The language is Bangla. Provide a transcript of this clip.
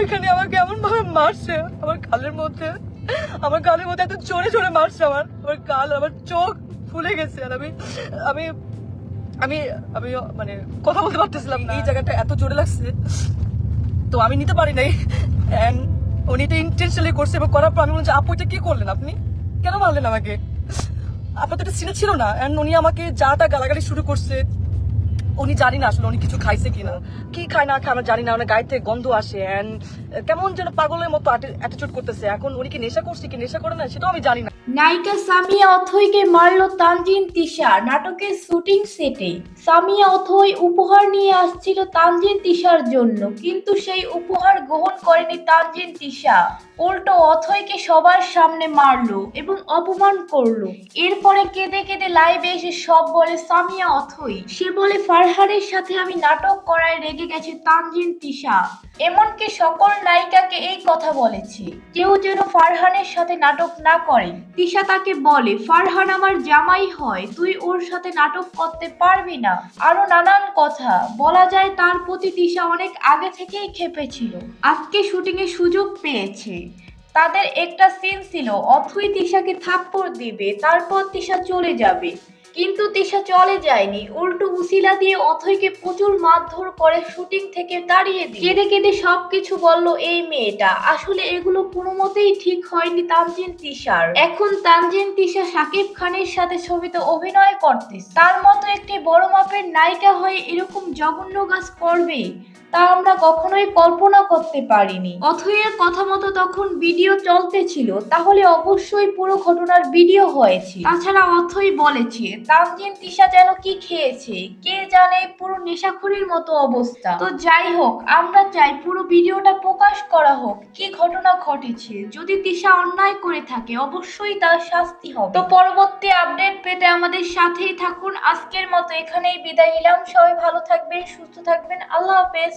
ওইখানে আমাকে এমন ভাবে মারছে, আমার গালের মধ্যে এত জোরে জোরে মারছে, আমার গাল, আমার চোখ ফুলে গেছে। আর আমি আমি আমি আমি মানে কথা বলতে পারতেছিলাম না, এই জায়গাটা এত জোরে লাগছে। তো আমি নিতে পারি নাই, এন্ড উনি এটা ইন্টেনশনালি করছে। এবং করার পর আমি বলছি, আপু এটা কি করলেন, আপনি কেন মারলেন আমাকে? আপনার তো এটা সিনে ছিল না। এন্ড উনি আমাকে যাটা গালাগালি শুরু করছে। উনি জানি না আসলে উনি কিছু খাইছে কিনা, কি খায় না খায় আমরা জানি না। ওনার গায়ে থেকে গন্ধ আসে, এন্ড কেমন যেন পাগলের মতো অ্যাটিটিউড করতেছে। এখন উনি কি নেশা করছে কি নেশা করে না সেটাও আমি জানি না। নায়িকা সামিয়া অথইকে মারল তানজিন তিশা নাটকের শুটিং সেটে। সামিয়া অথই উপহার নিয়ে আসছিল তানজিন তিশার জন্য, কিন্তু সেই উপহার গ্রহণ করেনি তানজিন তিশা। উল্টো অথইকে সবার সামনে মারলো এবং অপমান করলো। এরপরে কেঁদে কেঁদে লাইভে এসে সব বলে সামিয়া অথই। সে বলে, ফারহানের সাথে আমি নাটক করায় রেগে গেছে তানজিন তিশা। এমনকি সকল নায়িকাকে এই কথা বলেছে, কেউ যেন ফারহানের সাথে নাটক না করে। তিশা তাকে বলে, ফারহান আমার জামাই হয়, তুই ওর সাথে নাটক করতে পারবি না। আরো নানান কথা বলা যায়। তার প্রতি তিশা অনেক আগে থেকেই ক্ষেপেছিল। আজকে শুটিং এর সুযোগ পেয়েছে। তাদের একটা সিন ছিল, অথই তিশাকে থাপ্পড় দিবে, তারপর তিশা চলে যাবে। কিন্তু তিশা চলে যায়নি, উল্টো উসিলা দিয়ে অথইকে প্রচুর মারধর করে শুটিং থেকে তাড়িয়ে দিয়ে কেঁদে কেঁদে সবকিছু বলল এই মেয়েটা। আসলে এগুলো কোনো মতেই ঠিক হয়নি তানজিন তিশার। এখন তানজিন তিশা শাকিব খানের সাথে ছবিতে অভিনয় করতেছে। তার মতো একটি বড় মাপের নায়িকা হয়ে এরকম জঘন্য কাজ করবে তা আমরা কখনোই কল্পনা করতে পারিনি। অথইয়ের কথা মতো তখন ভিডিও চলতেছিল, তাহলে অবশ্যই পুরো ঘটনার ভিডিও হয়েছে। তাছাড়া অথই বলেছে তানজিন তিশা যেন কি খেয়েছে কে জানে, পুরো নেশাখোরের মতো অবস্থা। তো যাই হোক, আমরা চাই পুরো ভিডিওটা প্রকাশ করা হোক, কি ঘটনা ঘটেছে। যদি তিশা অন্যায় করে থাকে অবশ্যই তার শাস্তি হবে। তো পরবর্তী আপডেট পেতে আমাদের সাথেই থাকুন। আজকের মতো এখানেই বিদায় নিলাম। সবাই ভালো থাকবেন, সুস্থ থাকবেন। আল্লাহ হাফেজ।